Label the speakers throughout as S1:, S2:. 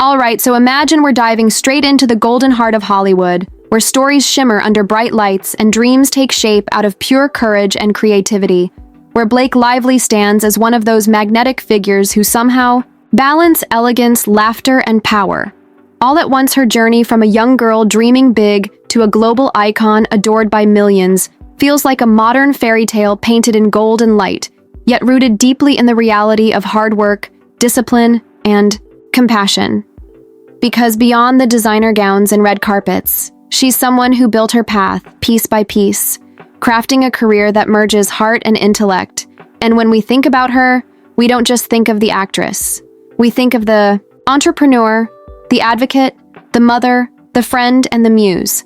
S1: Alright, so imagine we're diving straight into the golden heart of Hollywood, where stories shimmer under bright lights and dreams take shape out of pure courage and creativity, where Blake Lively stands as one of those magnetic figures who somehow balance elegance, laughter, and power. All at once, her journey from a young girl dreaming big to a global icon adored by millions feels like a modern fairy tale painted in gold and light, yet rooted deeply in the reality of hard work, discipline, and compassion. Because beyond the designer gowns and red carpets, she's someone who built her path piece by piece, crafting a career that merges heart and intellect. And when we think about her, we don't just think of the actress. We think of the entrepreneur, the advocate, the mother, the friend, and the muse.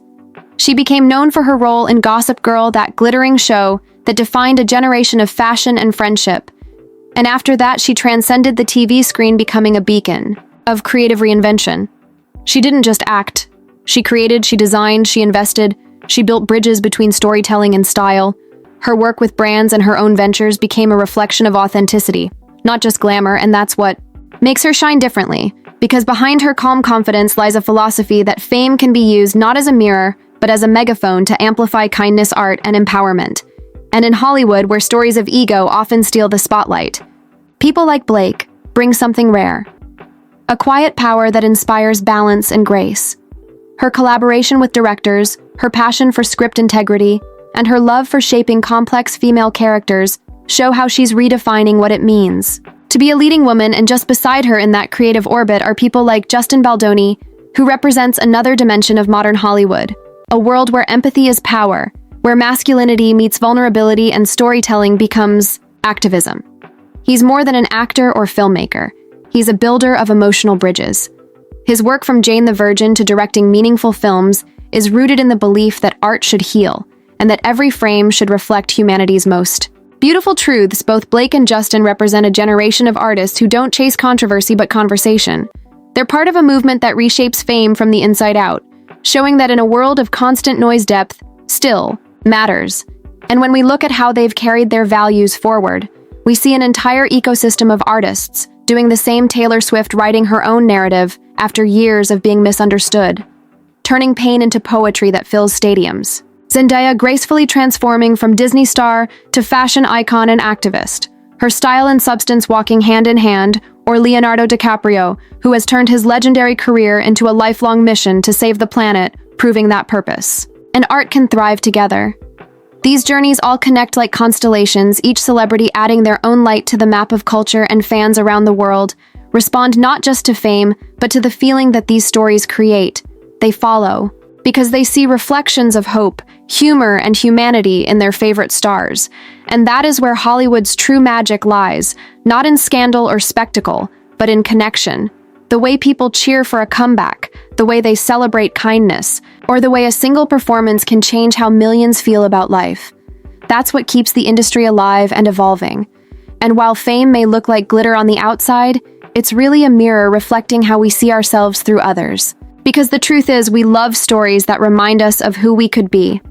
S1: She became known for her role in Gossip Girl, that glittering show that defined a generation of fashion and friendship. And after that, she transcended the TV screen, becoming a beacon of creative reinvention. She didn't just act. She created, she designed, she invested, she built bridges between storytelling and style. Her work with brands and her own ventures became a reflection of authenticity, not just glamour, and that's what makes her shine differently. Because behind her calm confidence lies a philosophy that fame can be used not as a mirror, but as a megaphone to amplify kindness, art, and empowerment. And in Hollywood, where stories of ego often steal the spotlight, people like Blake bring something rare. A quiet power that inspires balance and grace. Her collaboration with directors, her passion for script integrity, and her love for shaping complex female characters show how she's redefining what it means to be a leading woman, and just beside her in that creative orbit are people like Justin Baldoni, who represents another dimension of modern Hollywood, a world where empathy is power, where masculinity meets vulnerability and storytelling becomes activism. He's more than an actor or filmmaker. He's a builder of emotional bridges. His work from Jane the Virgin to directing meaningful films is rooted in the belief that art should heal, and that every frame should reflect humanity's most beautiful truths. Both Blake and Justin represent a generation of artists who don't chase controversy but conversation. They're part of a movement that reshapes fame from the inside out, showing that in a world of constant noise, depth still matters. And when we look at how they've carried their values forward, we see an entire ecosystem of artists doing the same. Taylor Swift writing her own narrative after years of being misunderstood, turning pain into poetry that fills stadiums. Zendaya gracefully transforming from Disney star to fashion icon and activist, her style and substance walking hand in hand. Or Leonardo DiCaprio, who has turned his legendary career into a lifelong mission to save the planet, proving that purpose and art can thrive together. These journeys all connect like constellations, each celebrity adding their own light to the map of culture, and fans around the world respond not just to fame, but to the feeling that these stories create. They follow because they see reflections of hope, humor, and humanity in their favorite stars. And that is where Hollywood's true magic lies, not in scandal or spectacle, but in connection. The way people cheer for a comeback, the way they celebrate kindness, or the way a single performance can change how millions feel about life. That's what keeps the industry alive and evolving. And while fame may look like glitter on the outside, it's really a mirror reflecting how we see ourselves through others. Because the truth is, we love stories that remind us of who we could be.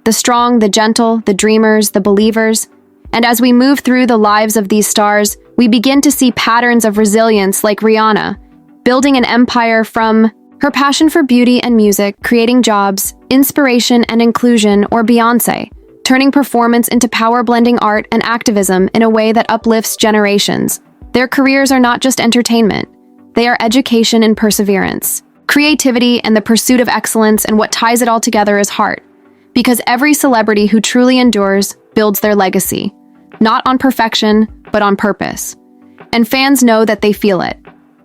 S1: The strong, the gentle, the dreamers, the believers. And as we move through the lives of these stars, we begin to see patterns of resilience, like Rihanna, building an empire from her passion for beauty and music, creating jobs, inspiration, and inclusion. Or Beyonce, turning performance into power-blending art and activism in a way that uplifts generations. Their careers are not just entertainment. They are education and perseverance, creativity and the pursuit of excellence, and what ties it all together is heart. Because every celebrity who truly endures builds their legacy, not on perfection, but on purpose. And fans know that they feel it.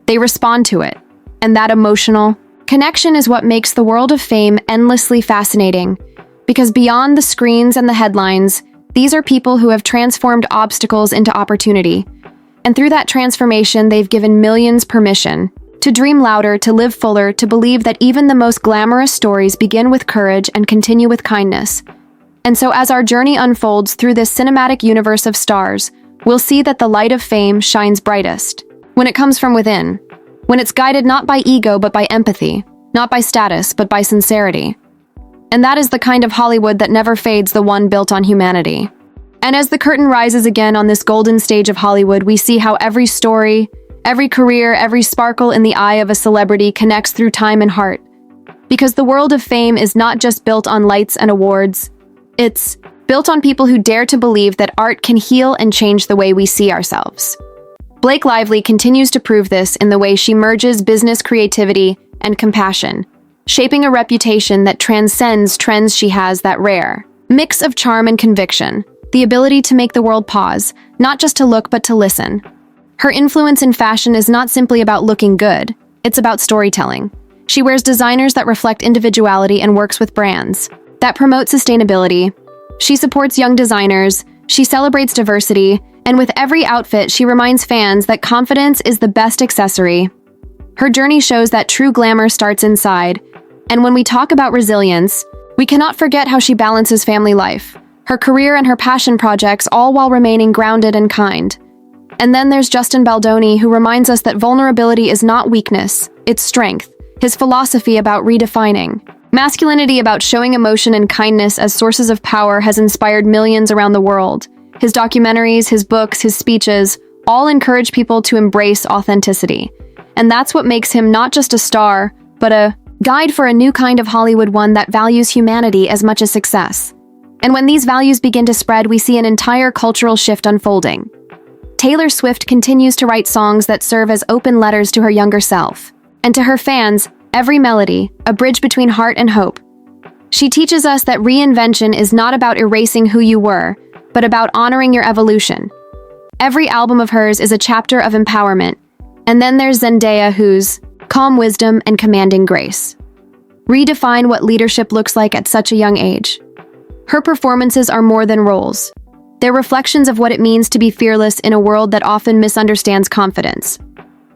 S1: They respond to it. And that emotional connection is what makes the world of fame endlessly fascinating. Because beyond the screens and the headlines, these are people who have transformed obstacles into opportunity. And through that transformation, they've given millions permission to dream louder, to live fuller, to believe that even the most glamorous stories begin with courage and continue with kindness. And so as our journey unfolds through this cinematic universe of stars, we'll see that the light of fame shines brightest when it comes from within, when it's guided not by ego but by empathy, not by status but by sincerity. And that is the kind of Hollywood that never fades, the one built on humanity. And as the curtain rises again on this golden stage of Hollywood, we see how every story, Every career, every sparkle in the eye of a celebrity connects through time and heart. Because the world of fame is not just built on lights and awards, it's built on people who dare to believe that art can heal and change the way we see ourselves. Blake Lively continues to prove this in the way she merges business creativity and compassion, shaping a reputation that transcends trends. She has that rare mix of charm and conviction, the ability to make the world pause, not just to look but to listen. Her influence in fashion is not simply about looking good, it's about storytelling. She wears designers that reflect individuality and works with brands that promote sustainability. She supports young designers, she celebrates diversity, and with every outfit she reminds fans that confidence is the best accessory. Her journey shows that true glamour starts inside, and when we talk about resilience, we cannot forget how she balances family life, her career and her passion projects, all while remaining grounded and kind. And then there's Baldoni, who reminds us that vulnerability is not weakness, it's strength. His philosophy about redefining masculinity, about showing emotion and kindness as sources of power, has inspired millions around the world. His documentaries, his books, his speeches, all encourage people to embrace authenticity. And that's what makes him not just a star, but a guide for a new kind of Hollywood, one that values humanity as much as success. And when these values begin to spread, we see an entire cultural shift unfolding. Taylor Swift continues to write songs that serve as open letters to her younger self. And to her fans, every melody, a bridge between heart and hope. She teaches us that reinvention is not about erasing who you were, but about honoring your evolution. Every album of hers is a chapter of empowerment. And then there's Zendaya, whose calm wisdom and commanding grace redefine what leadership looks like at such a young age. Her performances are more than roles. They're reflections of what it means to be fearless in a world that often misunderstands confidence.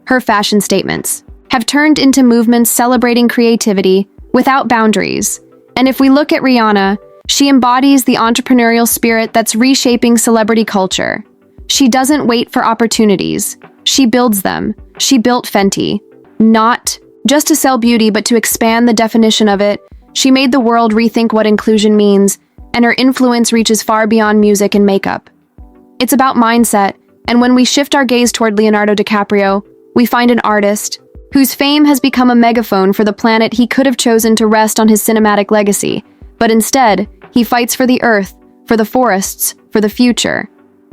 S1: Her fashion statements have turned into movements celebrating creativity without boundaries. And if we look at Rihanna, she embodies the entrepreneurial spirit that's reshaping celebrity culture. She doesn't wait for opportunities. She builds them. She built Fenty, not just to sell beauty, but to expand the definition of it. She made the world rethink what inclusion means, and her influence reaches far beyond music and makeup. It's about mindset, and when we shift our gaze toward Leonardo DiCaprio, we find an artist whose fame has become a megaphone for the planet. He could have chosen to rest on his cinematic legacy, but instead, he fights for the earth, for the forests, for the future.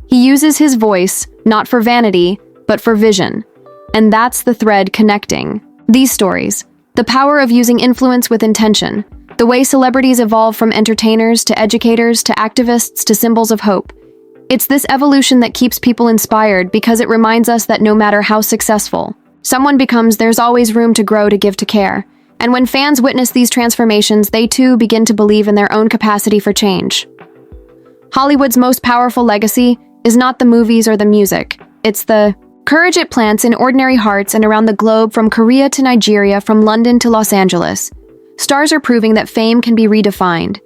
S1: He uses his voice, not for vanity, but for vision. And that's the thread connecting these stories. The power of using influence with intention. The way celebrities evolve from entertainers to educators to activists to symbols of hope. It's this evolution that keeps people inspired, because it reminds us that no matter how successful someone becomes, there's always room to grow, to give, to care. And when fans witness these transformations, they too begin to believe in their own capacity for change. Hollywood's most powerful legacy is not the movies or the music. It's the courage it plants in ordinary hearts and around the globe, from Korea to Nigeria, from London to Los Angeles. Stars are proving that fame can be redefined.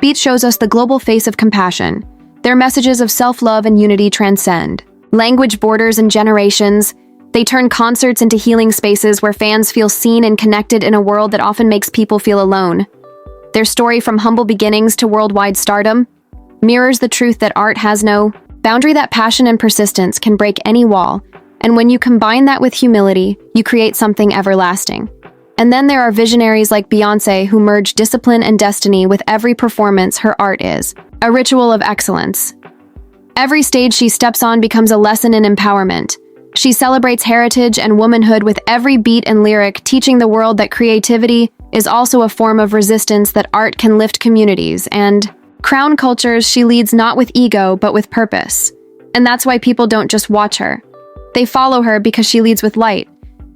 S1: Beat shows us the global face of compassion. Their messages of self-love and unity transcend language, borders, and generations. They turn concerts into healing spaces where fans feel seen and connected in a world that often makes people feel alone. Their story, from humble beginnings to worldwide stardom, mirrors the truth that art has no boundary, that passion and persistence can break any wall. And when you combine that with humility, you create something everlasting. And then there are visionaries like Beyonce, who merge discipline and destiny with every performance. Her art is a ritual of excellence. Every stage she steps on becomes a lesson in empowerment. She celebrates heritage and womanhood with every beat and lyric, teaching the world that creativity is also a form of resistance, that art can lift communities and crown cultures. She leads not with ego, but with purpose. And that's why people don't just watch her. They follow her because she leads with light.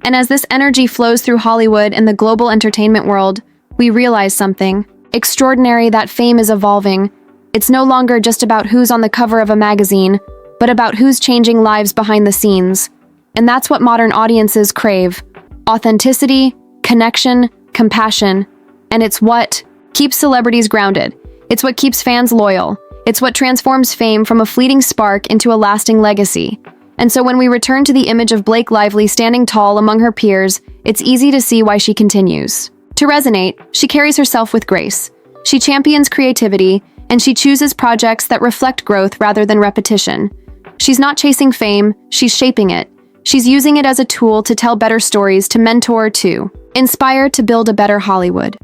S1: And as this energy flows through Hollywood and the global entertainment world, we realize something extraordinary, that fame is evolving. It's no longer just about who's on the cover of a magazine, but about who's changing lives behind the scenes. And that's what modern audiences crave: authenticity, connection, compassion. And it's what keeps celebrities grounded. It's what keeps fans loyal. It's what transforms fame from a fleeting spark into a lasting legacy. And so when we return to the image of Blake Lively standing tall among her peers, it's easy to see why she continues to resonate. She carries herself with grace. She champions creativity, and she chooses projects that reflect growth rather than repetition. She's not chasing fame, she's shaping it. She's using it as a tool to tell better stories, to mentor, to inspire, to build a better Hollywood.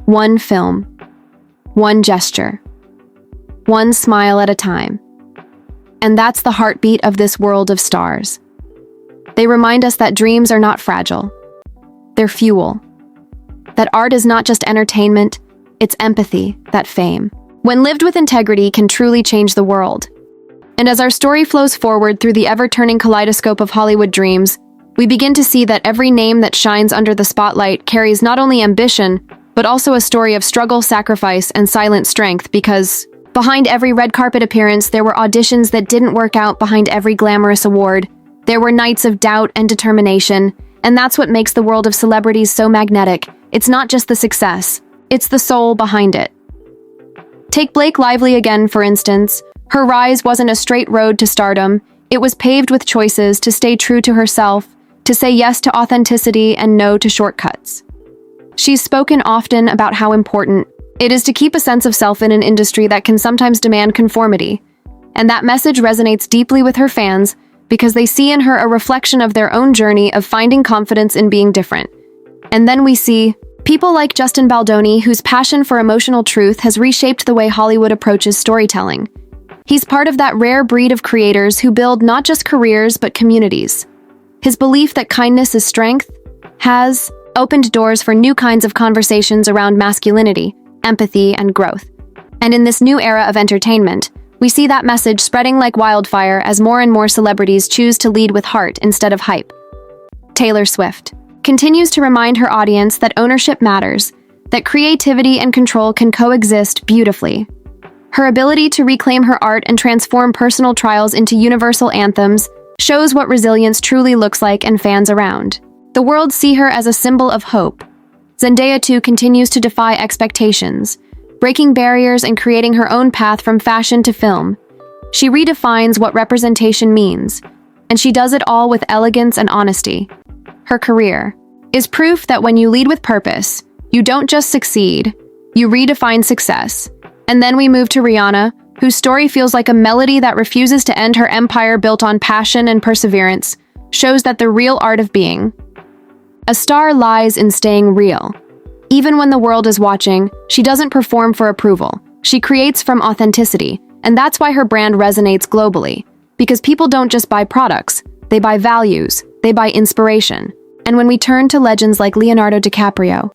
S1: One film, one gesture, one smile at a time. And that's the heartbeat of this world of stars. They remind us that dreams are not fragile. They're fuel. That art is not just entertainment, it's empathy, that fame, when lived with integrity, can truly change the world. And as our story flows forward through the ever-turning kaleidoscope of Hollywood dreams, we begin to see that every name that shines under the spotlight carries not only ambition, but also a story of struggle, sacrifice, and silent strength, because behind every red carpet appearance, there were auditions that didn't work out. Behind every glamorous award, there were nights of doubt and determination, and that's what makes the world of celebrities so magnetic. It's not just the success, it's the soul behind it. Take Blake Lively again, for instance. Her rise wasn't a straight road to stardom. It was paved with choices to stay true to herself, to say yes to authenticity and no to shortcuts. She's spoken often about how important it is to keep a sense of self in an industry that can sometimes demand conformity. And that message resonates deeply with her fans because they see in her a reflection of their own journey of finding confidence in being different. And then we see people like Justin Baldoni, whose passion for emotional truth has reshaped the way Hollywood approaches storytelling. He's part of that rare breed of creators who build not just careers but communities. His belief that kindness is strength has opened doors for new kinds of conversations around masculinity, empathy, and growth. And in this new era of entertainment, we see that message spreading like wildfire as more and more celebrities choose to lead with heart instead of hype. Taylor Swift continues to remind her audience that ownership matters, that creativity and control can coexist beautifully. Her ability to reclaim her art and transform personal trials into universal anthems shows what resilience truly looks like, and fans around the world see her as a symbol of hope. Zendaya too continues to defy expectations, breaking barriers and creating her own path from fashion to film. She redefines what representation means, and she does it all with elegance and honesty. Her career is proof that when you lead with purpose, you don't just succeed, you redefine success. And then we move to Rihanna, whose story feels like a melody that refuses to end. Her empire built on passion and perseverance shows that the real art of being a star lies in staying real. Even when the world is watching, she doesn't perform for approval. She creates from authenticity, and that's why her brand resonates globally. Because people don't just buy products, they buy values, they buy inspiration. And when we turn to legends like Leonardo DiCaprio,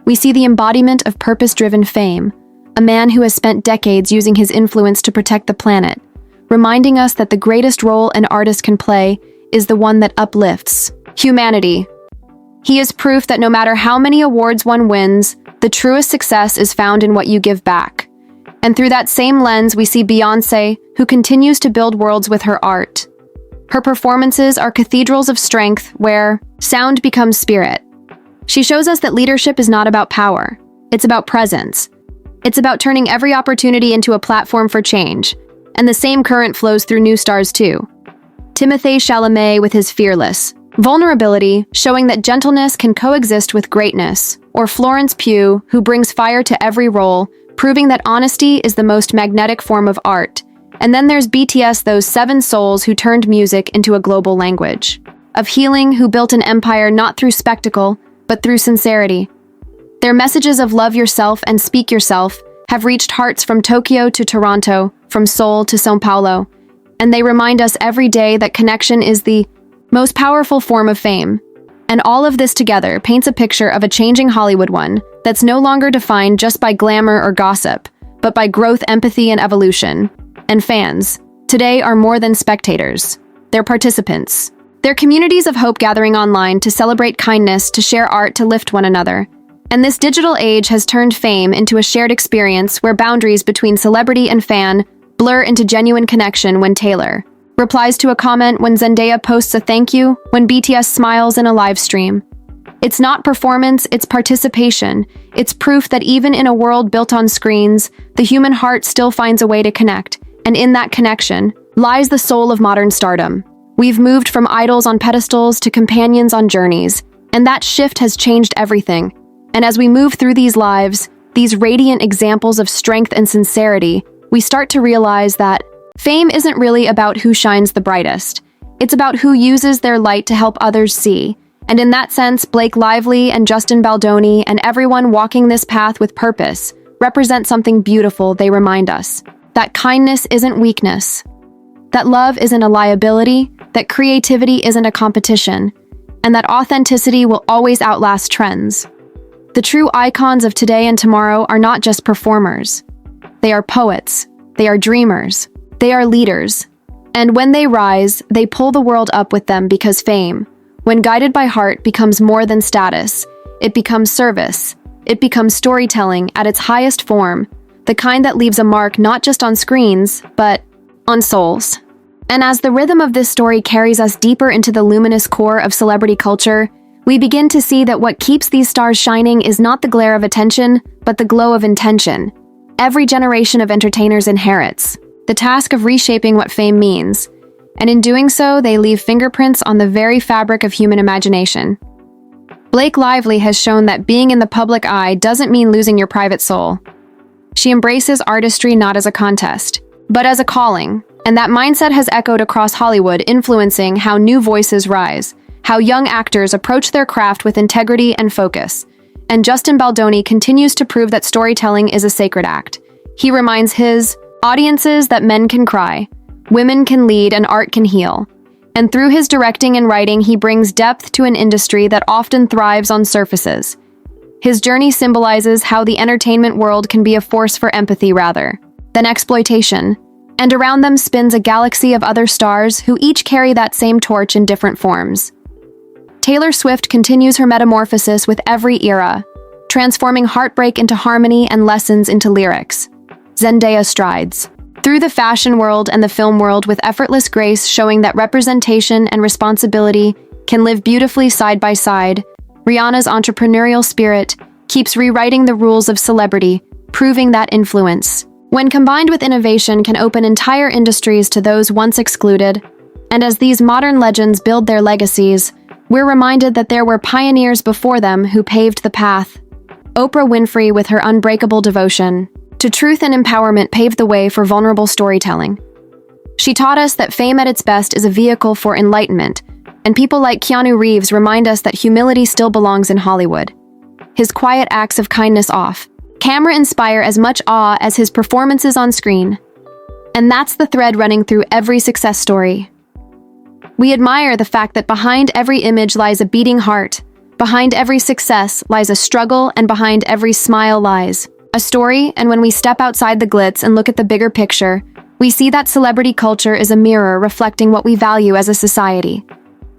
S1: we see the embodiment of purpose-driven fame, a man who has spent decades using his influence to protect the planet, reminding us that the greatest role an artist can play is the one that uplifts humanity. He is proof that no matter how many awards one wins, the truest success is found in what you give back. And through that same lens, we see Beyonce, who continues to build worlds with her art. Her performances are cathedrals of strength where sound becomes spirit. She shows us that leadership is not about power. It's about presence. It's about turning every opportunity into a platform for change. And the same current flows through new stars too. Timothée Chalamet with his fearless vulnerability, showing that gentleness can coexist with greatness. Or Florence Pugh, who brings fire to every role, proving that honesty is the most magnetic form of art. And then there's BTS, those 7 souls who turned music into a global language of healing, who built an empire not through spectacle, but through sincerity. Their messages of love yourself and speak yourself have reached hearts from Tokyo to Toronto, from Seoul to São Paulo, and they remind us every day that connection is the most powerful form of fame. And all of this together paints a picture of a changing Hollywood one that's no longer defined just by glamour or gossip, but by growth, empathy, and evolution. And fans, today, are more than spectators. They're participants. They're communities of hope gathering online to celebrate kindness, to share art, to lift one another. And this digital age has turned fame into a shared experience where boundaries between celebrity and fan blur into genuine connection. When Taylor replies to a comment, when Zendaya posts a thank you, when BTS smiles in a live stream. It's not performance, it's participation. It's proof that even in a world built on screens, the human heart still finds a way to connect. And in that connection lies the soul of modern stardom. We've moved from idols on pedestals to companions on journeys, and that shift has changed everything. And as we move through these lives, these radiant examples of strength and sincerity, we start to realize that fame isn't really about who shines the brightest. It's about who uses their light to help others see. And in that sense, Blake Lively and Justin Baldoni and everyone walking this path with purpose represent something beautiful. They remind us that kindness isn't weakness, that love isn't a liability, that creativity isn't a competition, and that authenticity will always outlast trends. The true icons of today and tomorrow are not just performers. They are poets, they are dreamers, they are leaders. And when they rise, they pull the world up with them because fame, when guided by heart, becomes more than status. It becomes service. It becomes storytelling at its highest form, the kind that leaves a mark not just on screens, but on souls. And as the rhythm of this story carries us deeper into the luminous core of celebrity culture, we begin to see that what keeps these stars shining is not the glare of attention, but the glow of intention. Every generation of entertainers inherits the task of reshaping what fame means, and in doing so, they leave fingerprints on the very fabric of human imagination. Blake Lively has shown that being in the public eye doesn't mean losing your private soul. She embraces artistry not as a contest, but as a calling, and that mindset has echoed across Hollywood, influencing how new voices rise, how young actors approach their craft with integrity and focus. And Justin Baldoni continues to prove that storytelling is a sacred act. He reminds his audiences that men can cry, women can lead, and art can heal. And through his directing and writing, he brings depth to an industry that often thrives on surfaces. His journey symbolizes how the entertainment world can be a force for empathy rather than exploitation. And around them spins a galaxy of other stars who each carry that same torch in different forms. Taylor Swift continues her metamorphosis with every era, transforming heartbreak into harmony and lessons into lyrics. Zendaya strides through the fashion world and the film world with effortless grace, showing that representation and responsibility can live beautifully side by side. Rihanna's entrepreneurial spirit keeps rewriting the rules of celebrity, proving that influence, when combined with innovation, can open entire industries to those once excluded. And as these modern legends build their legacies, we're reminded that there were pioneers before them who paved the path. Oprah Winfrey, with her unbreakable devotion to truth and empowerment, paved the way for vulnerable storytelling. She taught us that fame at its best is a vehicle for enlightenment, and people like Keanu Reeves remind us that humility still belongs in Hollywood. His quiet acts of kindness off camera inspire as much awe as his performances on screen. And that's the thread running through every success story. We admire the fact that behind every image lies a beating heart, behind every success lies a struggle, and behind every smile lies a story. And when we step outside the glitz and look at the bigger picture, we see that celebrity culture is a mirror reflecting what we value as a society.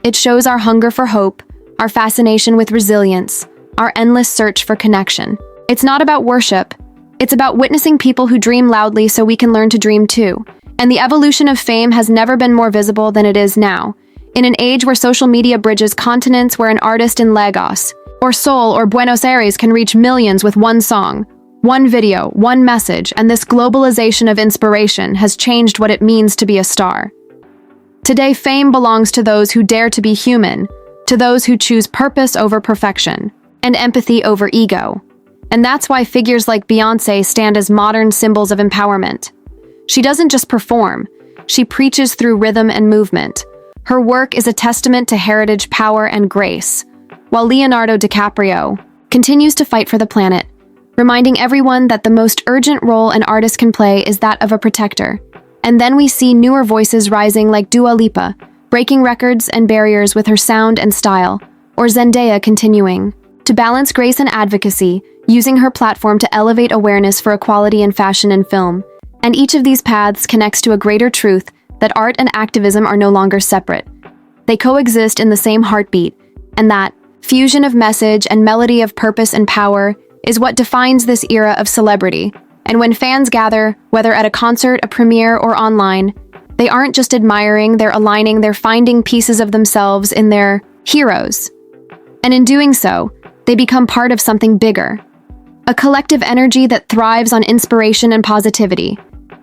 S1: It shows our hunger for hope, our fascination with resilience, our endless search for connection. It's not about worship. It's about witnessing people who dream loudly so we can learn to dream too. And the evolution of fame has never been more visible than it is now. In an age where social media bridges continents, where an artist in Lagos, or Seoul, or Buenos Aires can reach millions with one song, one video, one message, and this globalization of inspiration has changed what it means to be a star. Today, fame belongs to those who dare to be human, to those who choose purpose over perfection, and empathy over ego. And that's why figures like Beyonce stand as modern symbols of empowerment. She doesn't just perform, she preaches through rhythm and movement. Her work is a testament to heritage, power, and grace, while Leonardo DiCaprio continues to fight for the planet, reminding everyone that the most urgent role an artist can play is that of a protector. And then we see newer voices rising like Dua Lipa, breaking records and barriers with her sound and style, or Zendaya continuing to balance grace and advocacy, using her platform to elevate awareness for equality in fashion and film. And each of these paths connects to a greater truth, that art and activism are no longer separate. They coexist in the same heartbeat, and that fusion of message and melody of purpose and power is what defines this era of celebrity. And when fans gather, whether at a concert, a premiere, or online, they aren't just admiring, they're aligning, they're finding pieces of themselves in their heroes. And in doing so, they become part of something bigger. A collective energy that thrives on inspiration and positivity.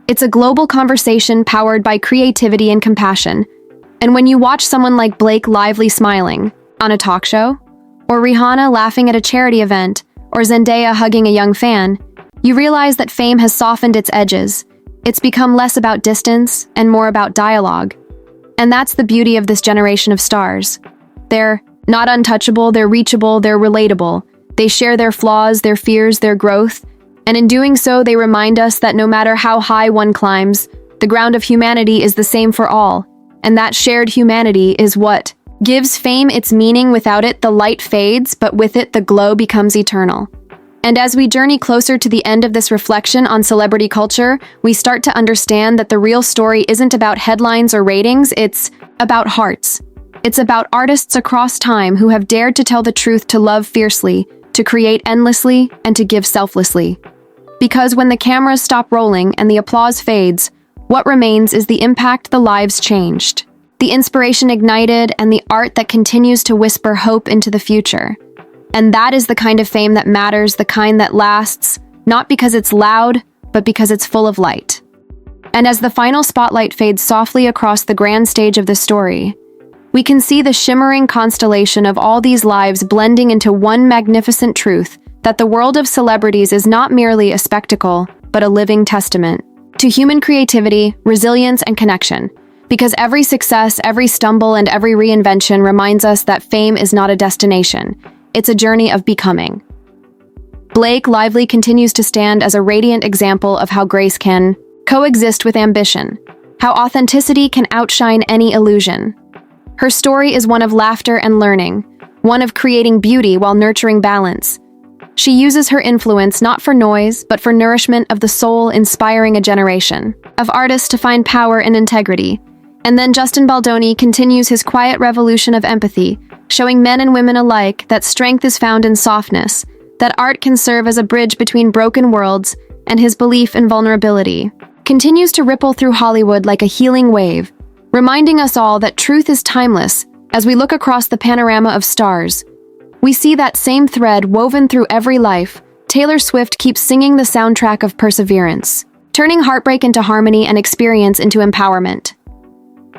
S1: It's a global conversation powered by creativity and compassion. And when you watch someone like Blake Lively smiling on a talk show, or Rihanna laughing at a charity event, or Zendaya hugging a young fan, you realize that fame has softened its edges. It's become less about distance and more about dialogue. And that's the beauty of this generation of stars. They're not untouchable, they're reachable, they're relatable. They share their flaws, their fears, their growth, and in doing so, they remind us that no matter how high one climbs, the ground of humanity is the same for all, and that shared humanity is what gives fame its meaning. Without it, the light fades, but with it, the glow becomes eternal. And as we journey closer to the end of this reflection on celebrity culture, we start to understand that the real story isn't about headlines or ratings, it's about hearts. It's about artists across time who have dared to tell the truth, to love fiercely, to create endlessly, and to give selflessly. Because when the cameras stop rolling and the applause fades, what remains is the impact, the lives changed, the inspiration ignited, and the art that continues to whisper hope into the future. And that is the kind of fame that matters, the kind that lasts, not because it's loud, but because it's full of light. And as the final spotlight fades softly across the grand stage of the story, we can see the shimmering constellation of all these lives blending into one magnificent truth, that the world of celebrities is not merely a spectacle, but a living testament to human creativity, resilience, and connection. Because every success, every stumble, and every reinvention reminds us that fame is not a destination, it's a journey of becoming. Blake Lively continues to stand as a radiant example of how grace can coexist with ambition, how authenticity can outshine any illusion. Her story is one of laughter and learning, one of creating beauty while nurturing balance. She uses her influence not for noise, but for nourishment of the soul, inspiring a generation of artists to find power in integrity. And then Justin Baldoni continues his quiet revolution of empathy, showing men and women alike that strength is found in softness, that art can serve as a bridge between broken worlds, and his belief in vulnerability continues to ripple through Hollywood like a healing wave, reminding us all that truth is timeless. As we look across the panorama of stars, we see that same thread woven through every life. Taylor Swift keeps singing the soundtrack of perseverance, turning heartbreak into harmony and experience into empowerment.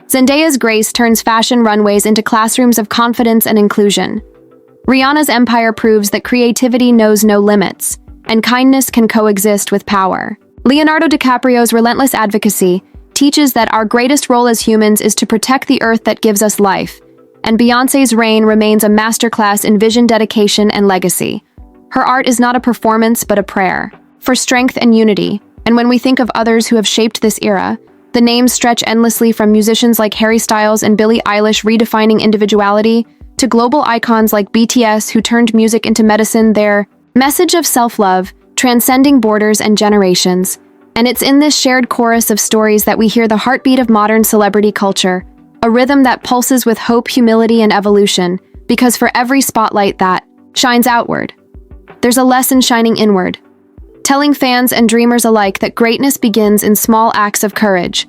S1: Zendaya's grace turns fashion runways into classrooms of confidence and inclusion. Rihanna's empire proves that creativity knows no limits, and kindness can coexist with power. Leonardo DiCaprio's relentless advocacy teaches that our greatest role as humans is to protect the earth that gives us life, and Beyoncé's reign remains a masterclass in vision, dedication, and legacy. Her art is not a performance, but a prayer for strength and unity. And when we think of others who have shaped this era, the names stretch endlessly, from musicians like Harry Styles and Billie Eilish redefining individuality, to global icons like BTS who turned music into medicine, their message of self-love transcending borders and generations. And it's in this shared chorus of stories that we hear the heartbeat of modern celebrity culture, a rhythm that pulses with hope, humility, and evolution, because for every spotlight that shines outward, there's a lesson shining inward, telling fans and dreamers alike that greatness begins in small acts of courage.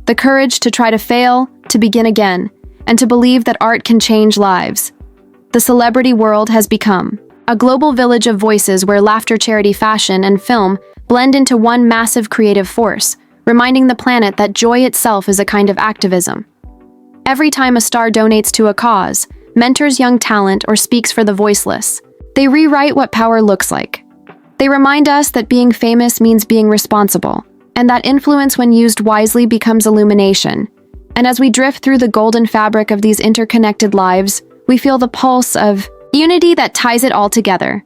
S1: The courage to try to fail, to begin again, and to believe that art can change lives. The celebrity world has become a global village of voices where laughter, charity, fashion, and film blend into one massive creative force, reminding the planet that joy itself is a kind of activism. Every time a star donates to a cause, mentors young talent, or speaks for the voiceless, they rewrite what power looks like. They remind us that being famous means being responsible, and that influence, when used wisely, becomes illumination. And as we drift through the golden fabric of these interconnected lives, we feel the pulse of unity that ties it all together.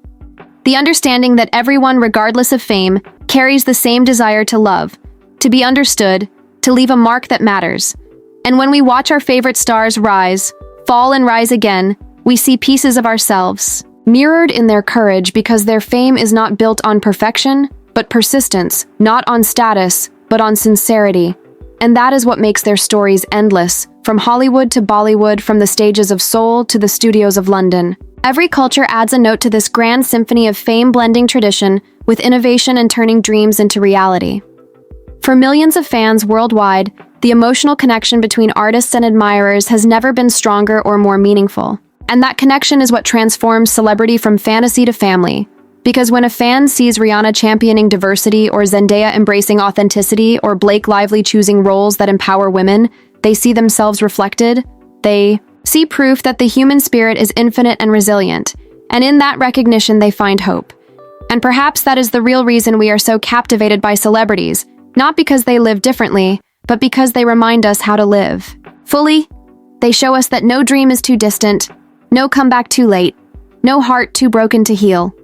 S1: The understanding that everyone, regardless of fame, carries the same desire to love, to be understood, to leave a mark that matters. And when we watch our favorite stars rise, fall, and rise again, we see pieces of ourselves mirrored in their courage, because their fame is not built on perfection, but persistence, not on status, but on sincerity. And that is what makes their stories endless, from Hollywood to Bollywood, from the stages of Seoul to the studios of London. Every culture adds a note to this grand symphony of fame, blending tradition with innovation and turning dreams into reality. For millions of fans worldwide, the emotional connection between artists and admirers has never been stronger or more meaningful. And that connection is what transforms celebrity from fantasy to family. Because when a fan sees Rihanna championing diversity, or Zendaya embracing authenticity, or Blake Lively choosing roles that empower women, they see themselves reflected. They see proof that the human spirit is infinite and resilient, and in that recognition they find hope. And perhaps that is the real reason we are so captivated by celebrities, not because they live differently, but because they remind us how to live Fully, they show us that no dream is too distant, no comeback too late, no heart too broken to heal.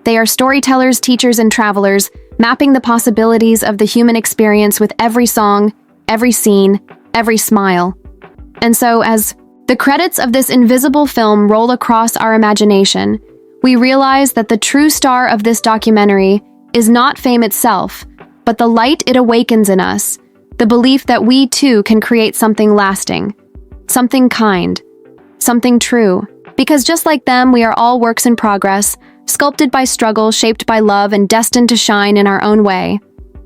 S1: They are storytellers, teachers, and travelers, mapping the possibilities of the human experience with every song, every scene, every smile. And so, as the credits of this invisible film roll across our imagination, we realize that the true star of this documentary is not fame itself, but the light it awakens in us, the belief that we too can create something lasting, something kind, something true. Because just like them, we are all works in progress, sculpted by struggle, shaped by love, and destined to shine in our own way.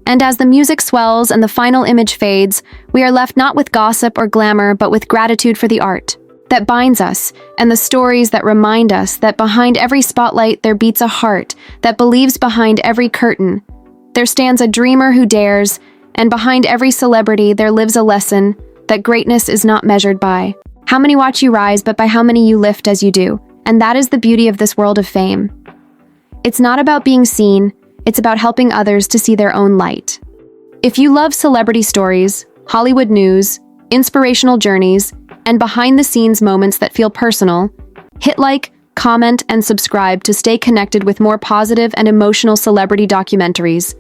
S1: And as the music swells and the final image fades, we are left not with gossip or glamour, but with gratitude for the art that binds us, and the stories that remind us that behind every spotlight there beats a heart that believes behind every curtain there stands a dreamer who dares, and behind every celebrity there lives a lesson that greatness is not measured by how many watch you rise, but by how many you lift as you do. And that is the beauty of this world of fame. It's not about being seen, it's about helping others to see their own light. If you love celebrity stories, Hollywood news, inspirational journeys, and behind-the-scenes moments that feel personal, hit like, comment, and subscribe to stay connected with more positive and emotional celebrity documentaries.